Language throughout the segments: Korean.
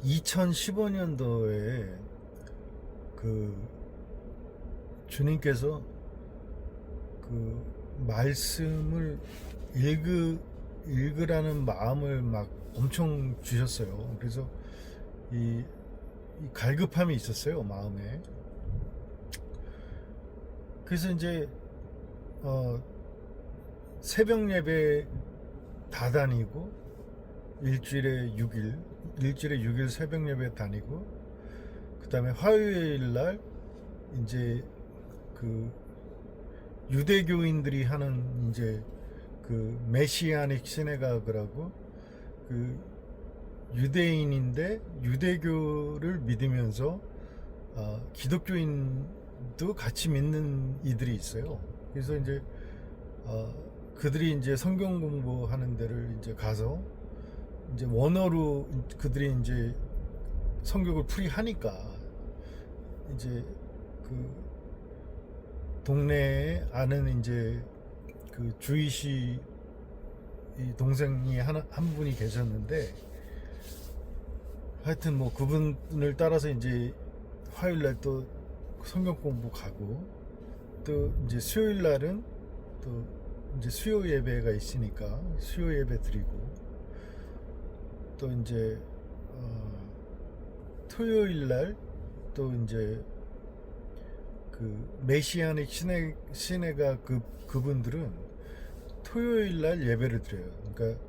2015년도에 그 주님께서 그 말씀을 읽으라는 마음을 막 엄청 주셨어요. 그래서 이, 이 갈급함이 있었어요, 마음에. 그래서 이제 새벽 예배 다 다니고 일주일에 6일 새벽 예배 다니고, 그 다음에 화요일 날 이제 그 유대교인들이 하는 이제 그 메시아닉 시네가그라고, 그 유대인인데 유대교를 믿으면서 기독교인도 같이 믿는 이들이 있어요. 그래서 이제 그들이 이제 성경 공부하는 데를 이제 가서 이제 원어로 그들이 이제 성경을 풀이하니까, 이제 그 동네에 아는 이제 그 주이시 동생이 한 분이 계셨는데, 하여튼 뭐 그분을 따라서 이제 화요일 날 또 성경 공부 가고, 또 이제 수요일 날은 또 이제 수요 예배가 있으니까 수요 예배 드리고, 또 이제 토요일 날 또 이제 그 메시아닉 시내가 그분들은 토요일 날 예배를 드려요. 그러니까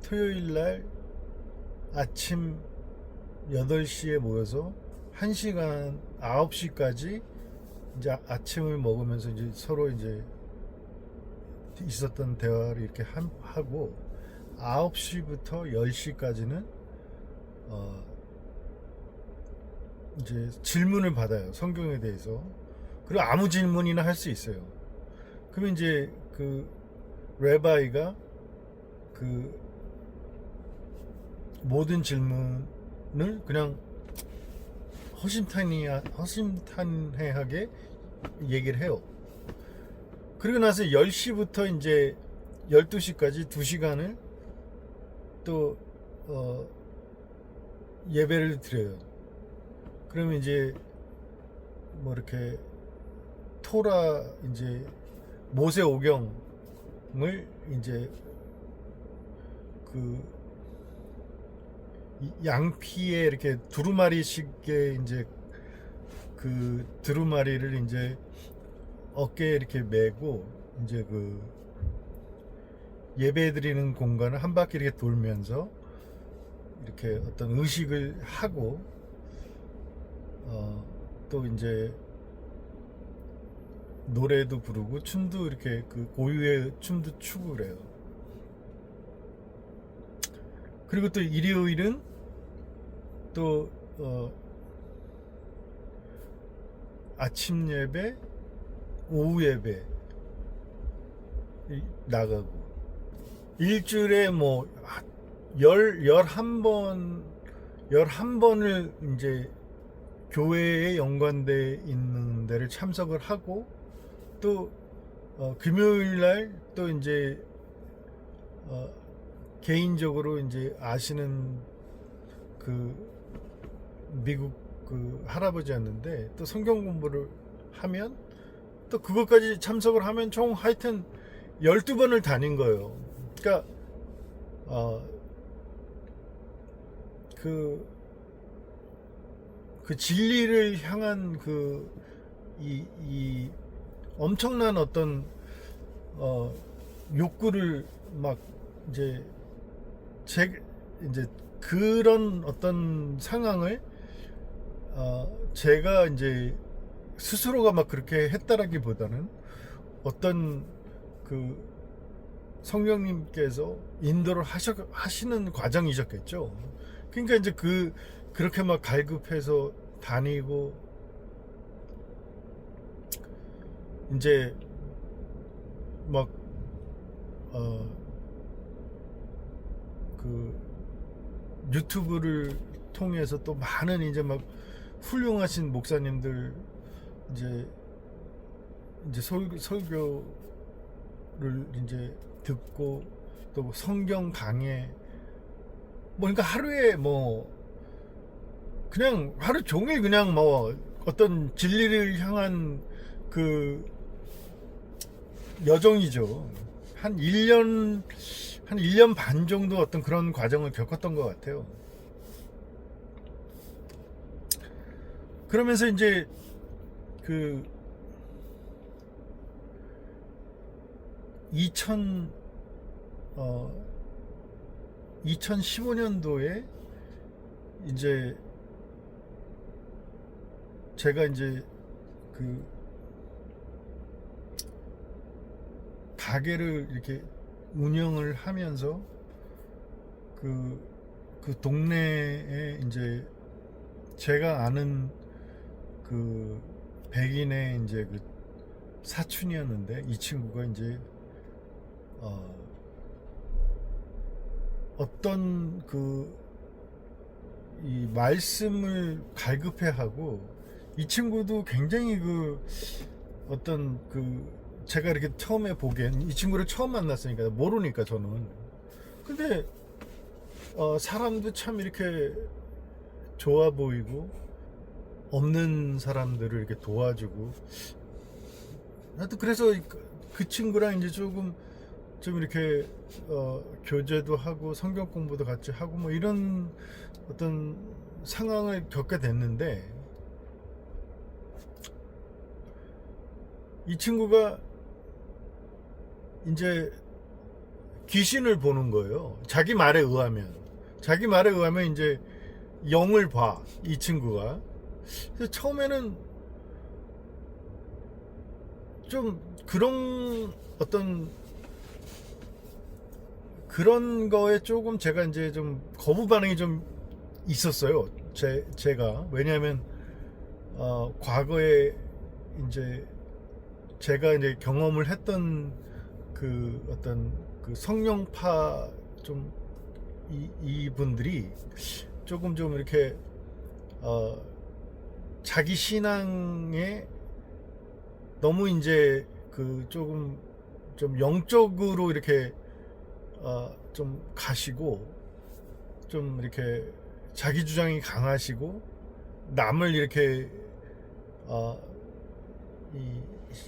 토요일 날 아침 8시에 모여서 1시간 9시까지 이제 아침을 먹으면서 이제 서로 이제 있었던 대화를 이렇게 하고, 9시부터 10시까지는 이제 질문을 받아요, 성경에 대해서. 그리고 아무 질문이나 할 수 있어요. 그러면 이제 그 레바이가 그 모든 질문을 그냥 허심탄회하게 얘기를 해요. 그리고 나서 10시부터 이제 12시까지 2시간을 또 예배를 드려요. 그러면 이제 뭐 이렇게 토라 이제 모세 오경을 이제 그 양피에 이렇게 두루마리씩의 이제 그 두루마리를 이제 어깨에 이렇게 메고, 이제 그 예배 드리는 공간을 한 바퀴 이렇게 돌면서 이렇게 어떤 의식을 하고, 또 이제 노래도 부르고 춤도 이렇게 그 고유의 춤도 추고 그래요. 그리고 또 일요일은 또 아침 예배, 오후 예배 나가고, 일주일에 뭐 11번을 이제 교회에 연관돼 있는 데를 참석을 하고, 또 금요일 날 또 이제 개인적으로 이제 아시는 그 미국 그 할아버지였는데, 또 성경 공부를 하면 또 그것까지 참석을 하면 총 하여튼 12번을 다닌 거예요. 그러니까 그 진리를 향한 이 엄청난 어떤 욕구를 막 이제 이제 그런 어떤 상황을 제가 이제 스스로가 막 그렇게 했다라기보다는 어떤 그 성령님께서 인도를 하시는 과정이셨겠죠. 그러니까 이제 그렇게 막 갈급해서 다니고, 이제 막 그 유튜브를 통해서 또 많은 이제 막 훌륭하신 목사님들 이제 설교를 이제 듣고, 또 성경 강해, 뭐 그러니까 하루에 뭐 그냥 하루 종일 그냥 뭐 어떤 진리를 향한 그 여정이죠. 한 1년, 한 1년 반 정도 어떤 그런 과정을 겪었던 것 같아요. 그러면서 이제 그 2015년도에 이제 제가 이제 그 가게를 이렇게 운영을 하면서 그 동네에 이제 제가 아는 그 백인의 이제 그 사촌이었는데, 이 친구가 이제 어떤 그 이 말씀을 갈급해하고, 이 친구도 굉장히 그 어떤 그 제가 이렇게 처음에 보기엔 이 친구를 처음 만났으니까 모르니까 저는, 근데 사람도 참 이렇게 좋아 보이고 없는 사람들을 이렇게 도와주고, 하여튼 그래서 그 친구랑 이제 좀 이렇게 교제도 하고 성경 공부도 같이 하고 뭐 이런 어떤 상황을 겪게 됐는데, 이 친구가 이제 귀신을 보는 거예요. 자기 말에 의하면 이제 영을 봐, 이 친구가. 그래서 처음에는 좀 그런 어떤 그런 거에 조금 제가 이제 좀 거부 반응이 좀 있었어요. 제가 왜냐하면 과거에 이제 제가 이제 경험을 했던 그 어떤 그 성령파 좀 이분들이 조금 좀 이렇게 자기 신앙에 너무 이제 그 조금 좀 영적으로 이렇게 좀 가시고, 좀 이렇게 자기 주장이 강하시고, 남을 이렇게 이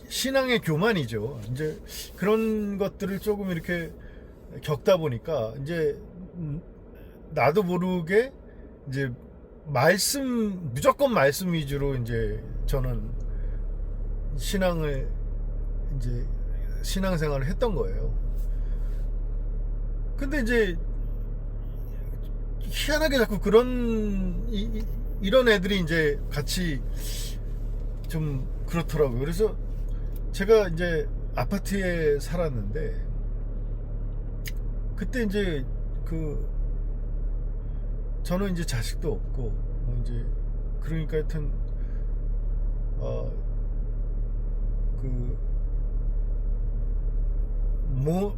신앙의 교만이죠. 이제 그런 것들을 조금 이렇게 겪다 보니까 이제 나도 모르게 이제 무조건 말씀 위주로 이제 저는 신앙생활을 했던 거예요. 근데 이제 희한하게 자꾸 이런 애들이 이제 같이 좀 그렇더라고요. 그래서 제가 이제 아파트에 살았는데, 그때 이제 저는 이제 자식도 없고 뭐 이제 그러니까 하여튼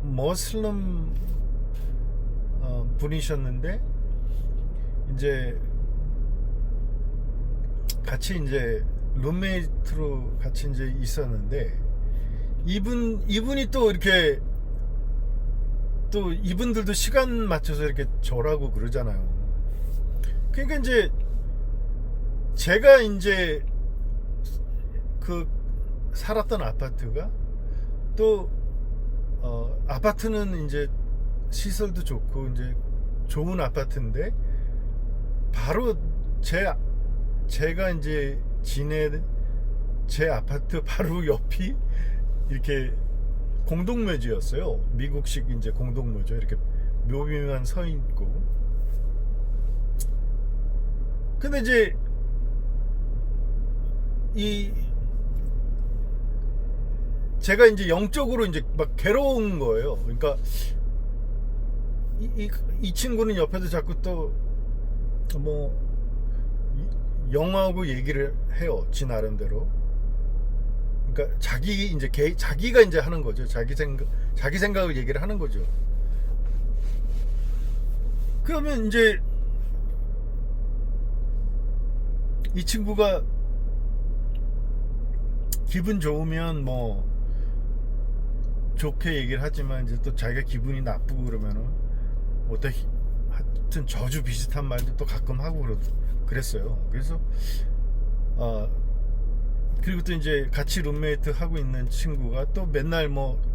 머슬럼 분이셨는데, 이제 같이 이제 룸메이트로 같이 이제 있었는데, 이분이 또 이렇게 또 이분들도 시간 맞춰서 이렇게 절하고 그러잖아요. 그러니까 이제 제가 이제 그 살았던 아파트가 또 아파트는 이제 시설도 좋고 이제 좋은 아파트인데, 바로 제가 이제 제 아파트 바로 옆이 이렇게 공동묘지였어요. 미국식 이제 공동묘지, 이렇게 묘비만 서 있고. 근데 이제 제가 이제 영적으로 이제 막 괴로운 거예요. 그러니까 이 친구는 옆에서 자꾸 또 뭐 영화하고 얘기를 해요, 지 나름대로. 그러니까 자기가 이제 하는 거죠. 자기 생각을 얘기를 하는 거죠. 그러면 이제 이 친구가 기분 좋으면 뭐 좋게 얘기를 하지만, 이제 또 자기가 기분이 나쁘고 그러면은 하여튼 저주 비슷한 말도 또 가끔 하고 그랬어요. 그래서 그리고 또 이제 같이 룸메이트 하고 있는 친구가 또 맨날 뭐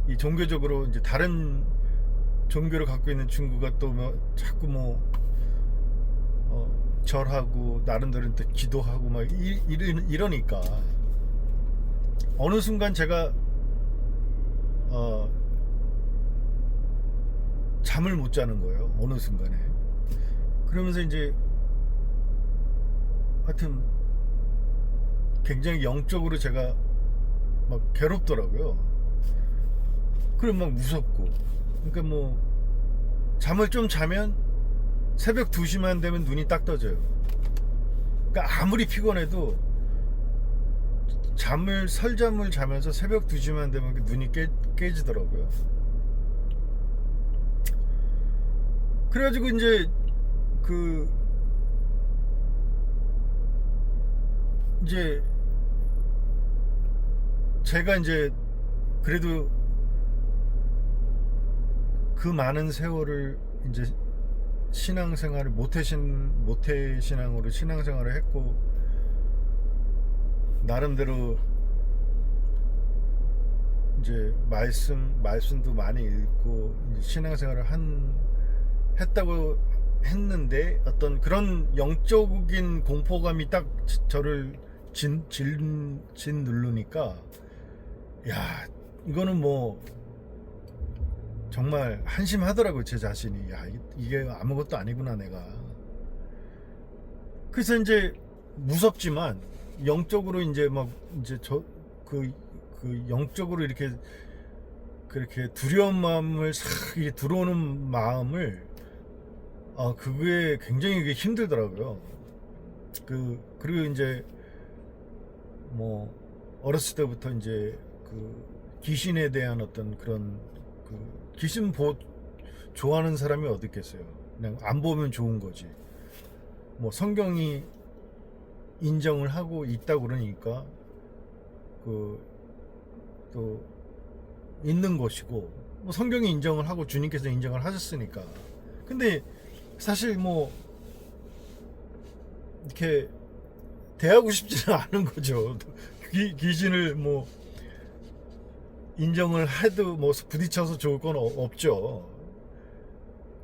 이 종교적으로 이제 다른 종교를 갖고 있는 친구가 또 뭐 자꾸 뭐 절하고 나름대로 또 기도하고 막 이러니까 어느 순간 제가 잠을 못 자는 거예요. 어느 순간에. 그러면서 이제 하여튼 굉장히 영적으로 제가 막 괴롭더라고요. 그럼 막 무섭고. 그러니까 뭐 잠을 좀 자면 새벽 2시만 되면 눈이 딱 떠져요. 그러니까 아무리 피곤해도 설잠을 자면서 새벽 2시만 되면 눈이 깨지더라고요. 그래가지고 이제 이제 제가 이제 그래도 그 많은 세월을 이제 신앙생활을 모태신앙으로 신앙생활을 했고 나름대로 이제 말씀도 많이 읽고 신앙생활을 했다고 했는데 어떤 그런 영적인 공포감이 딱 저를 누르니까 야 이거는 뭐 정말 한심하더라고요. 제 자신이. 야 이게 아무것도 아니구나 내가. 그래서 이제 무섭지만 영적으로 이제 막 이제 그 영적으로 이렇게 그렇게 두려운 마음을 싹 들어오는 마음을 그게 굉장히 힘들더라고요. 그리고 이제 뭐 어렸을 때부터 이제 그 귀신에 대한 어떤 그런 귀신 좋아하는 사람이 어디 있겠어요. 그냥 안 보면 좋은 거지. 뭐 성경이 인정을 하고 있다고 그러니까 또 있는 것이고 뭐 성경이 인정을 하고 주님께서 인정을 하셨으니까. 근데 사실 뭐 이렇게 대하고 싶지는 않은 거죠. 귀신을 뭐 인정을 해도 뭐 부딪혀서 좋을 건 없죠.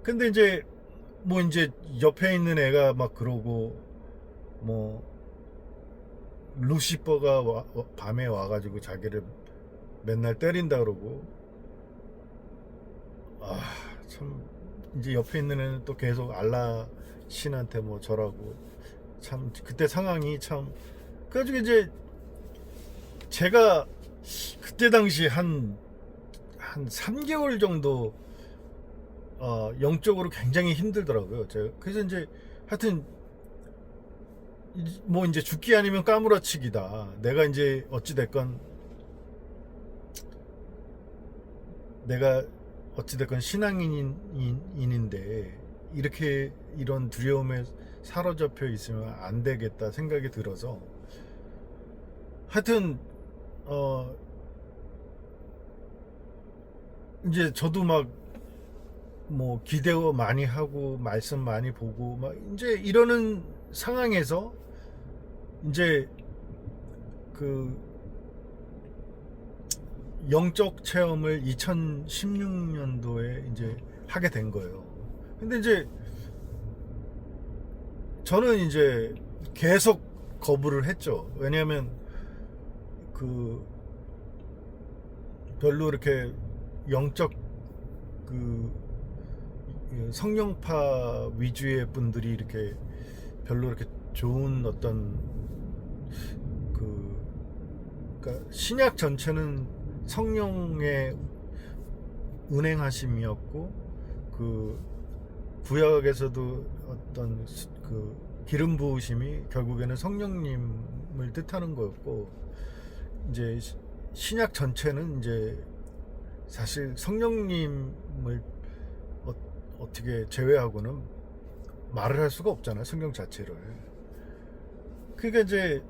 근데 이제 뭐 이제 옆에 있는 애가 막 그러고 뭐 루시퍼가 밤에 와가지고 자기를 맨날 때린다 그러고 참 이제 옆에 있는 애는 또 계속 알라 신한테 뭐 절하고 참 그때 상황이 참 그래가지고 이제 제가 그때 당시 한 3개월 정도 영적으로 굉장히 힘들더라고요. 제가 그래서 이제 하여튼 뭐 이제 죽기 아니면 까무러치기다. 내가 이제 내가 어찌됐건 신앙인인데 이렇게 이런 두려움에 사로잡혀 있으면 안 되겠다 생각이 들어서 하여튼 이제 저도 막 뭐 기대 많이 하고 말씀 많이 보고 막 이제 이러는 상황에서 이제 그 영적 체험을 2016년도에 이제 하게 된 거예요. 근데 이제 저는 이제 계속 거부를 했죠. 왜냐하면 별로 이렇게 영적 성령파 위주의 분들이 이렇게 별로 이렇게 좋은 어떤 그러니까 신약 전체는 성령의 운행하심이었고 구약에서도 어떤 기름 부으심이 결국에는 성령님을 뜻하는 거였고 이제 신약 전체는 이제 사실 성령님을 어떻게 제외하고는 말을 할 수가 없잖아요. 성경 자체를. 그러니까 이제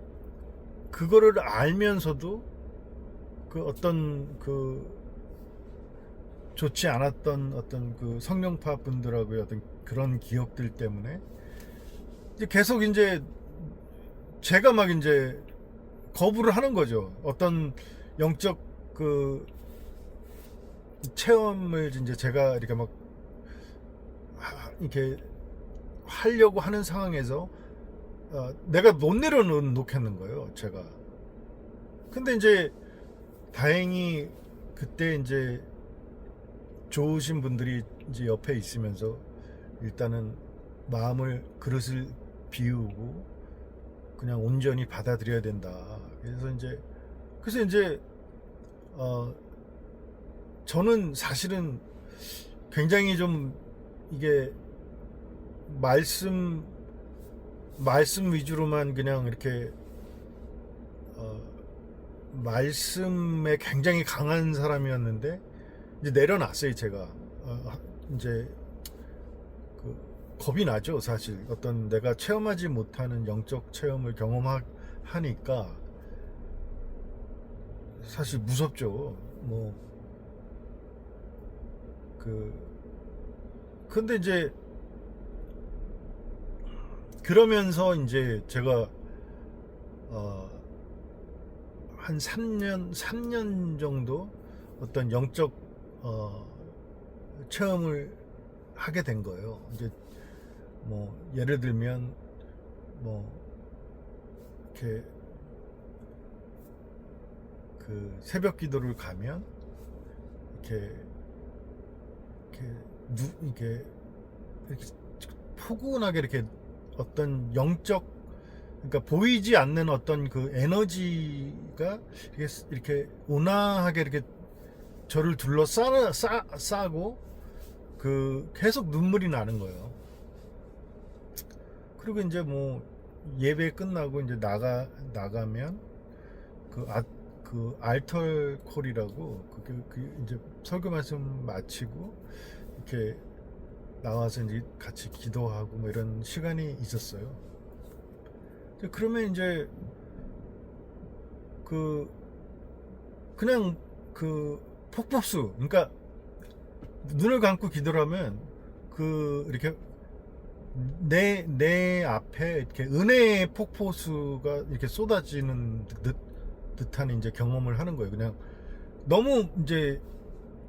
그거를 알면서도 어떤 좋지 않았던 어떤 성령파 분들하고의 어떤 그런 기억들 때문에 이제 계속 이제 제가 막 이제 거부를 하는 거죠. 어떤 영적 그 체험을 이제 제가 이렇게 막 이렇게 하려고 하는 상황에서 내가 못 내려놓겠는 거예요, 제가. 근데 이제 다행히 그때 이제 좋으신 분들이 이제 옆에 있으면서 일단은 그릇을 비우고 그냥 온전히 받아들여야 된다. 그래서 이제 저는 사실은 굉장히 좀 이게 말씀 위주로만 그냥 이렇게 말씀에 굉장히 강한 사람이었는데 이제 내려놨어요, 제가. 이제 겁이 나죠, 사실. 어떤 내가 체험하지 못하는 영적 체험을 경험하니까 사실 무섭죠. 근데 이제 그러면서 이제 제가 한 3년 정도 어떤 영적 체험을 하게 된 거예요. 이제 예를 들면 이렇게 그 새벽 기도를 가면 이렇게 포근하게 이렇게 어떤 영적, 그러니까 보이지 않는 어떤 그 에너지가 이렇게 온화하게 이렇게 저를 싸고 계속 눈물이 나는 거예요. 그리고 이제 예배 끝나고 이제 나가면 그 알터 콜이라고 이제 설교 말씀 마치고 이렇게 나와서 이제 같이 기도하고 이런 시간이 있었어요. 그러면 이제 그냥 폭포수, 그러니까 눈을 감고 기도를 하면 이렇게 내 앞에 이렇게 은혜의 폭포수가 이렇게 쏟아지는 듯한 이제 경험을 하는 거예요. 그냥 너무 이제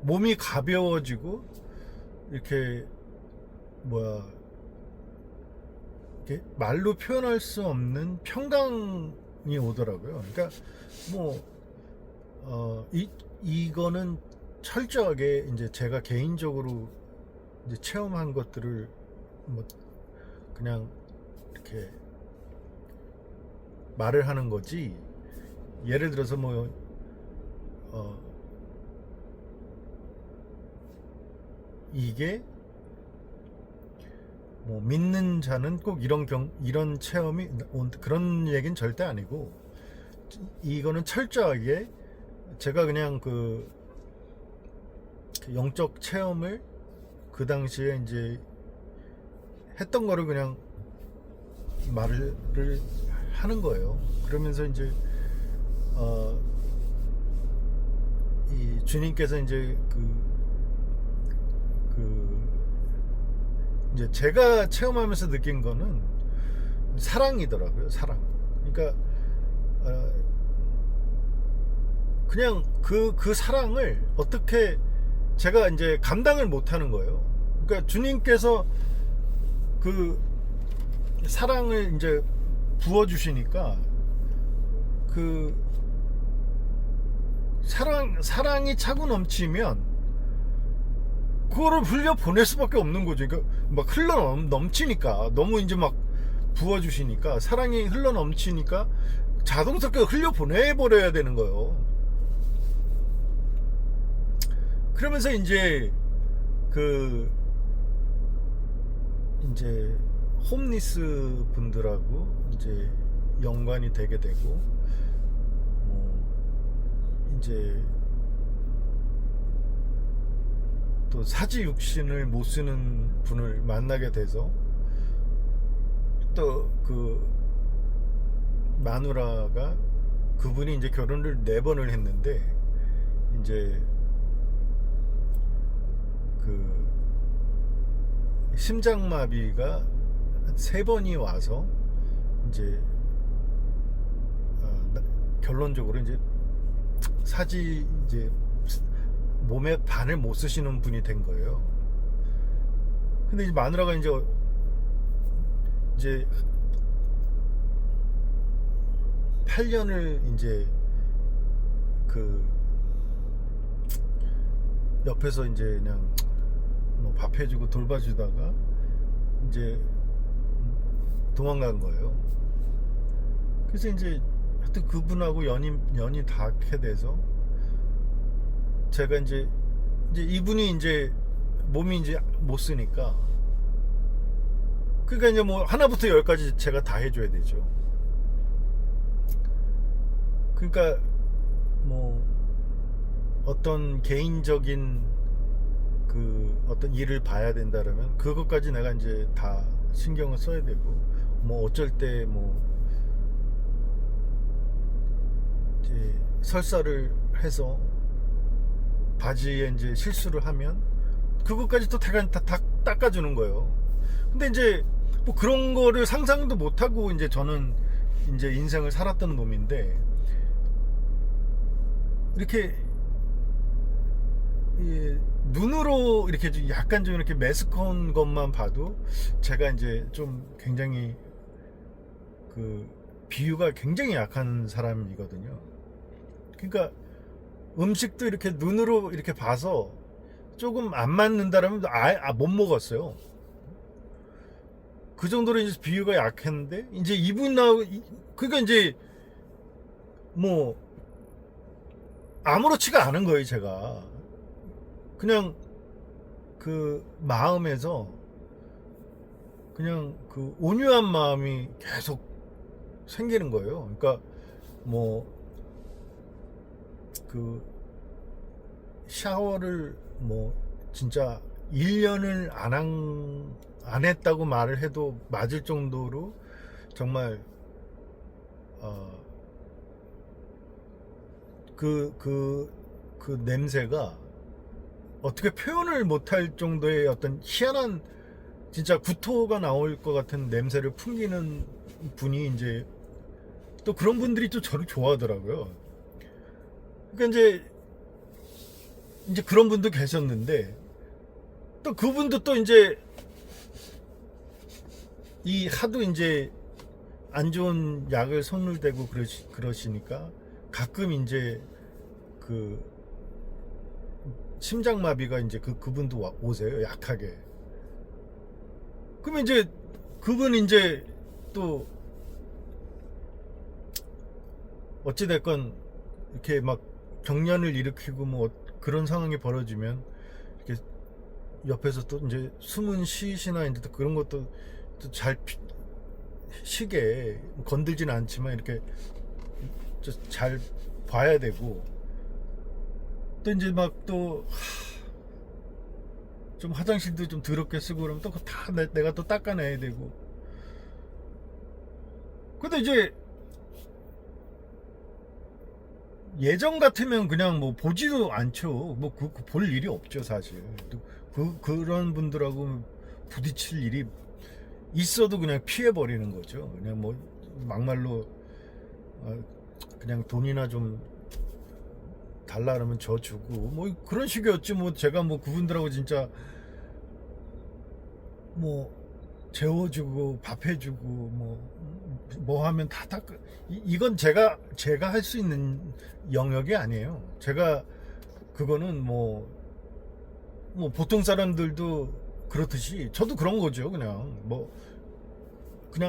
몸이 가벼워지고 이렇게 이렇게 말로 표현할 수 없는 평강이 오더라고요. 그러니까 이거는 철저하게 이제 제가 개인적으로 이제 체험한 것들을 그냥 이렇게 말을 하는 거지. 예를 들어서 이게 믿는 자는 꼭 이런 체험이 그런 얘기는 절대 아니고, 이거는 철저하게 제가 그냥 그 영적 체험을 그 당시에 이제 했던 거를 그냥 말을 하는 거예요. 그러면서 이제 이 주님께서 이제 이제 제가 체험하면서 느낀 거는 사랑이더라고요. 사랑. 그러니까 그냥 그 사랑을 어떻게 제가 이제 감당을 못하는 거예요. 그러니까 주님께서 그 사랑을 이제 부어주시니까 그 사랑이 차고 넘치면 그거를 흘려 보낼 수밖에 없는 거죠. 그러니까 막 흘러 넘치니까, 너무 이제 막 부어주시니까, 사랑이 흘러 넘치니까 자동스럽게 흘려 보내버려야 되는 거예요. 그러면서 이제 이제 홈리스 분들하고 이제 연관이 되게 되고, 이제 또 사지육신을 못 쓰는 분을 만나게 돼서, 또 마누라가 그분이 이제 결혼을 4번을 했는데 이제 심장마비가 세 번이 와서 이제 결론적으로 이제 사지 이제 몸에 반을 못 쓰시는 분이 된 거예요. 근데 이제 마누라가 이제 8년을 이제 그 옆에서 이제 그냥 뭐 밥 해주고 돌봐주다가 이제 도망간 거예요. 그래서 이제 하여튼 그분하고 연이 닿게 돼서 제가 이제 이분이 이제 몸이 이제 못 쓰니까 그러니까 이제 뭐 하나부터 열까지 제가 다 해줘야 되죠. 그러니까 뭐 어떤 개인적인 그 어떤 일을 봐야 된다라면 그것까지 내가 이제 다 신경을 써야 되고 뭐 어쩔 때 뭐 이제 설사를 해서 바지에 이제 실수를 하면 그것까지 또 다 닦아주는 거예요. 근데 이제 뭐 그런 거를 상상도 못하고 이제 저는 이제 인생을 살았던 놈인데 이렇게 눈으로 이렇게 좀 약간 좀 이렇게 매스꺼운 것만 봐도 제가 이제 좀 굉장히 그 비유가 굉장히 약한 사람이거든요. 그러니까 음식도 이렇게 눈으로 이렇게 봐서 조금 안 맞는다라면 못 먹었어요. 그 정도로 이제 비유가 약했는데 이제 이분 그러니까 이제 뭐 아무렇지가 않은 거예요. 제가 그냥 그 마음에서 그냥 그 온유한 마음이 계속 생기는 거예요. 그러니까 뭐 그 샤워를 뭐 진짜 1년을 안 했다고 말을 해도 맞을 정도로 정말 그 냄새가 어떻게 표현을 못할 정도의 어떤 희한한 진짜 구토가 나올 것 같은 냄새를 풍기는 분이 이제 또 그런 분들이 또 저를 좋아하더라고요. 그러니까 이제 그런 분도 계셨는데 또 그분도 또 이제 이 하도 이제 안 좋은 약을 손을 대고 그러시니까 가끔 이제 그 심장마비가 이제 그분도 오세요. 약하게. 그러면 이제 그분 이제 또 어찌됐건 이렇게 막 경련을 일으키고 뭐 그런 상황이 벌어지면 이렇게 옆에서 또 이제 숨은 시시나 이제 또 그런 것도 또 잘 쉬게 건들지는 않지만 이렇게 잘 봐야 되고 또 이제 막 또 좀 화장실도 좀 더럽게 쓰고 그러면 또 다 내가 또 닦아내야 되고 근데 이제 예전 같으면 그냥 뭐 보지도 않죠. 뭐 볼 일이 없죠 사실. 그런 분들하고 부딪힐 일이 있어도 그냥 피해 버리는 거죠. 그냥 뭐 막말로 그냥 돈이나 좀 달라 그러면 저 주고 뭐 그런 식이었지. 뭐 제가 뭐 그분들하고 진짜 뭐 재워주고 밥 해주고 뭐 하면 다 이건 제가 할 수 있는 영역이 아니에요. 제가 그거는 뭐 보통 사람들도 그렇듯이 저도 그런 거죠. 그냥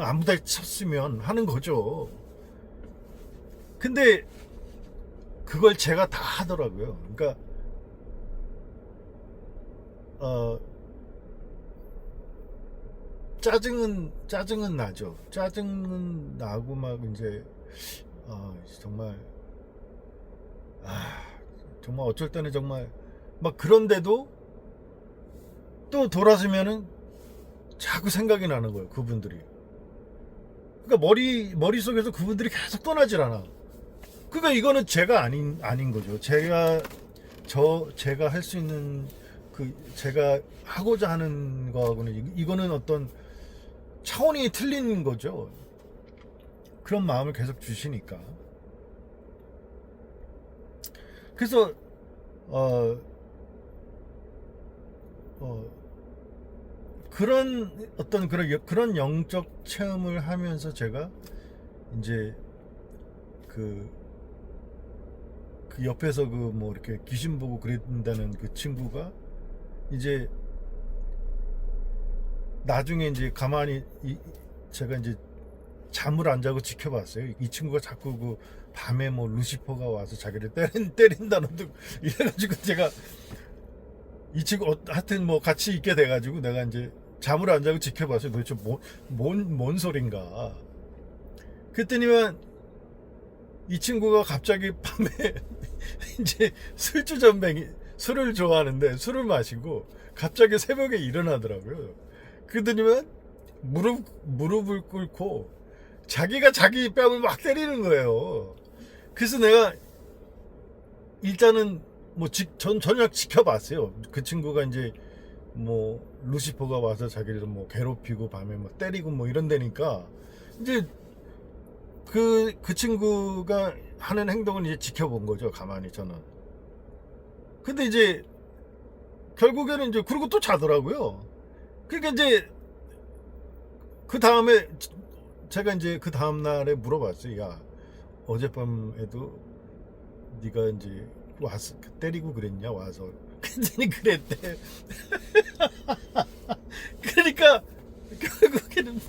아무데나 쳤으면 하는 거죠. 근데 그걸 제가 다 하더라고요. 그러니까 짜증은 나죠. 짜증은 나고 막 이제 정말 정말 어쩔 때는 정말 막 그런데도 또 돌아서면은 자꾸 생각이 나는 거예요. 그분들이. 그러니까 머릿속에서 그분들이 계속 떠나질 않아. 그러니까 이거는 제가 아닌 거죠. 제가 할 수 있는 제가 하고자 하는 거하고는 이거는 어떤 차원이 틀린 거죠. 그런 마음을 계속 주시니까. 그래서 그런 어떤 그런 영적 체험을 하면서 제가 이제 그 옆에서 그 뭐 이렇게 귀신 보고 그랬다는 그 친구가 이제 나중에 이제 가만히 제가 이제 잠을 안 자고 지켜봤어요. 이 친구가 자꾸 그 밤에 뭐 루시퍼가 와서 자기를 때린다는 등 이래가지고 제가 이 친구 하여튼 뭐 같이 있게 돼가지고 내가 이제 잠을 안 자고 지켜봤어요. 도대체 뭔 소린가. 그랬더니만 이 친구가 갑자기 밤에 이제 술주전뱅이 술을 좋아하는데 술을 마시고 갑자기 새벽에 일어나더라고요. 그러더니만 무릎을 꿇고 자기가 자기 뺨을 막 때리는 거예요. 그래서 내가 일단은 뭐 전혀 지켜봤어요. 그 친구가 이제 뭐 루시퍼가 와서 자기를 뭐 괴롭히고 밤에 뭐 때리고 뭐 이런 데니까 이제 그 친구가 하는 행동을 이제 지켜본 거죠. 가만히 저는. 근데 이제 결국에는 이제 그러고 또 자더라고요. 그러니까 이제 그 다음에 제가 이제 그 다음 날에 물어봤어요. 야, 어젯밤에도 네가 이제 와서 때리고 그랬냐 와서. 그랬더니 그랬대. 그러니까 결국에는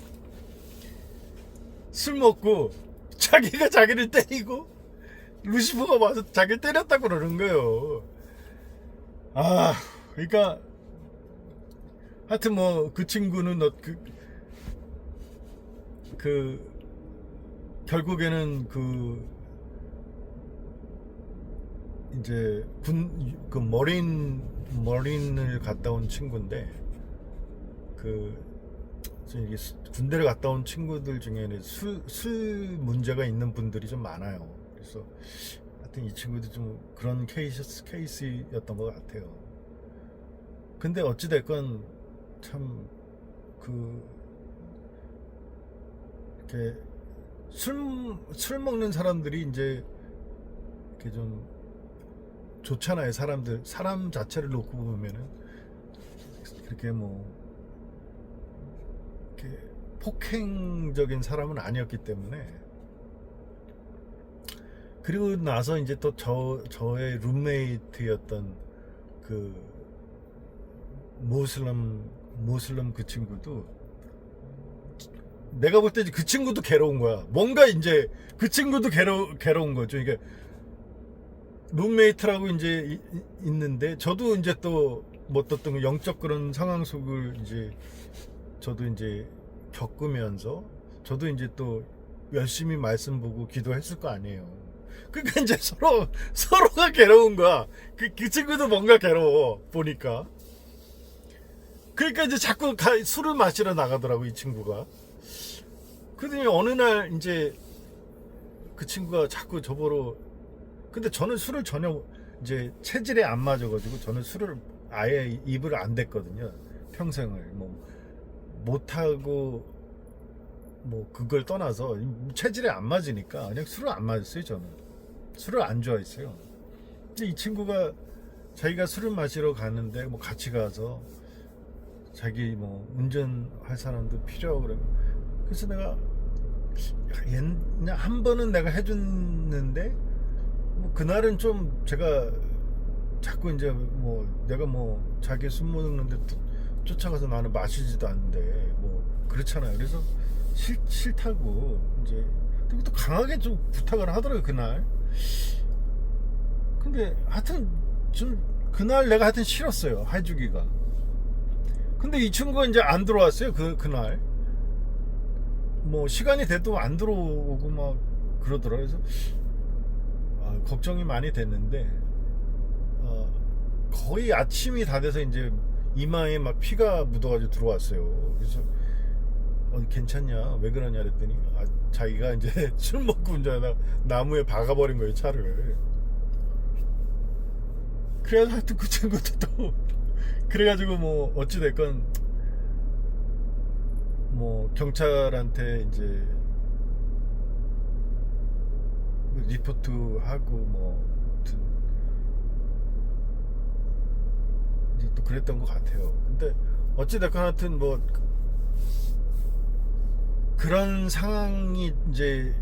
술 먹고 자기가 자기를 때리고 루시퍼가 와서 자기를 때렸다고 그러는 거예요. 아, 그러니까 하여튼 뭐 그 친구는 결국에는 이제 머린을 갔다 온 친구인데 이게 군대를 갔다 온 친구들 중에는 술 문제가 있는 분들이 좀 많아요. 그래서 하여튼 이 친구도 좀 그런 케이스였던 것 같아요. 근데 어찌됐건 참 이렇게 술 먹는 사람들이 이제 이렇게 좀 좋잖아요. 사람 자체를 놓고 보면은 그렇게 뭐 이렇게 폭행적인 사람은 아니었기 때문에. 그리고 나서 이제 또 저의 룸메이트였던 그 모슬람 그 친구도 내가 볼 때 그 친구도 괴로운 거야. 뭔가 이제 그 친구도 괴로운 거죠. 이게 룸메이트라고 이제 있는데 저도 이제 또 뭐 어떤 영적 그런 상황 속을 이제 저도 이제 겪으면서 저도 이제 또 열심히 말씀 보고 기도했을 거 아니에요. 그러니까 이제 서로가 괴로운 거야. 그 친구도 뭔가 괴로워 보니까. 그러니까 이제 자꾸 술을 마시러 나가더라고 이 친구가. 그러더니 어느 날 이제 그 친구가 자꾸 저보러. 근데 저는 술을 전혀 이제 체질에 안 맞아가지고 저는 술을 아예 입을 안 댔거든요. 평생을 뭐 못하고 뭐 그걸 떠나서 체질에 안 맞으니까 그냥 술을 안 마셨어요. 저는 술을 안 좋아했어요. 근데 이 친구가 자기가 술을 마시러 가는데 뭐 같이 가서 자기 뭐 운전할 사람도 필요하고 그러면 그래서 내가 한 번은 내가 해줬는데 뭐 그날은 좀 제가 자꾸 이제 뭐 내가 뭐 자기 술 먹는데 쫓아가서 나는 마시지도 않는데 뭐 그렇잖아요. 그래서 싫다고 이제 또 강하게 좀 부탁을 하더라고요 그날. 근데 하여튼 좀 그날 내가 하여튼 싫었어요 해주기가. 근데 이 친구가 이제 안 들어왔어요 그날. 뭐 시간이 돼도 안 들어오고 막 그러더라고요. 그래서 걱정이 많이 됐는데 거의 아침이 다 돼서 이제 이마에 막 피가 묻어가지고 들어왔어요. 그래서 괜찮냐 왜 그러냐 그랬더니 자기가 이제 술 먹고 운전하다가 나무에 박아버린 거예요 차를. 그래서 하여튼 그 친구도 또 그래가지고 뭐 어찌됐건 뭐 경찰한테 이제 뭐 리포트하고 뭐 이제 또 그랬던 것 같아요. 근데 어찌됐건 하여튼 뭐 그런 상황이 이제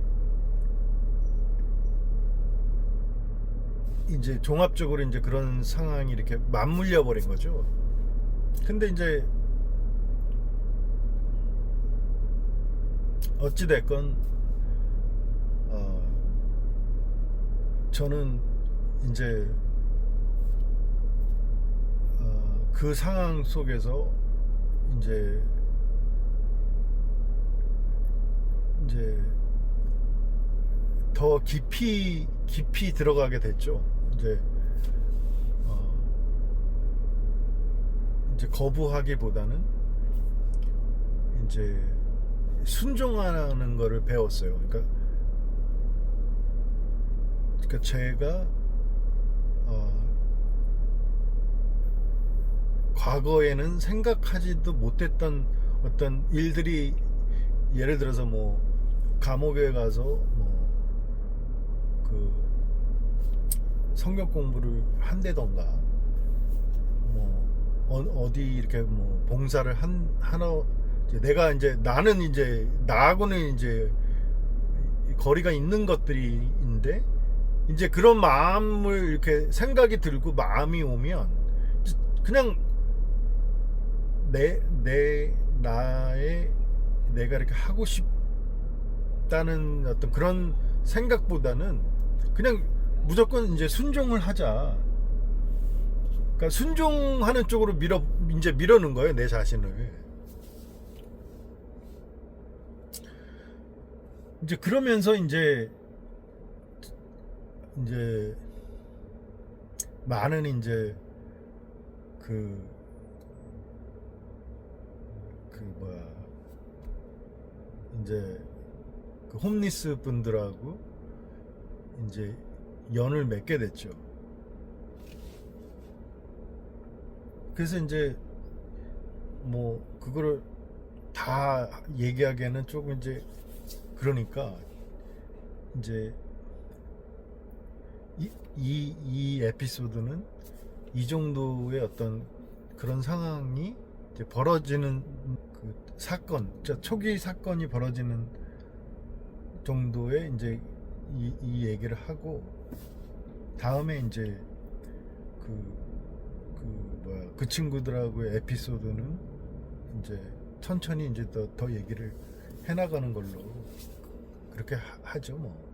종합적으로 이제 그런 상황이 이렇게 맞물려 버린 거죠. 근데 이제 어찌됐건 저는 이제 그 상황 속에서 이제 더 깊이 들어가게 됐죠. 이제 거부하기보다는 이제 순종하는 거를 배웠어요. 그러니까 제가 과거에는 생각하지도 못했던 어떤 일들이, 예를 들어서 뭐 감옥에 가서 뭐 그 성경 공부를 한다던가 뭐 어디 이렇게 뭐 봉사를 하나, 내가 이제 나는 이제 나하고는 이제 거리가 있는 것들인데 이제 그런 마음을 이렇게 생각이 들고 마음이 오면 그냥 내가 이렇게 하고 싶다는 어떤 그런 생각보다는 그냥 무조건 이제 순종을 하자. 그러니까 순종하는 쪽으로 이제 밀어넣은 거예요, 내 자신을. 이제 그러면서 이제 많은 이제 이제 그 홈리스 분들하고 이제 연을 맺게 됐죠. 그래서 이제 뭐 그거를 다 얘기하기에는 조금 이제 그러니까 이제 이 에피소드는 이 정도의 어떤 그런 상황이 이제 벌어지는 그 사건, 초기 사건이 벌어지는 정도의 이제 이 얘기를 하고, 다음에 이제 그 친구들하고의 에피소드는 이제 천천히 이제 더 얘기를 해나가는 걸로 그렇게 하죠, 뭐.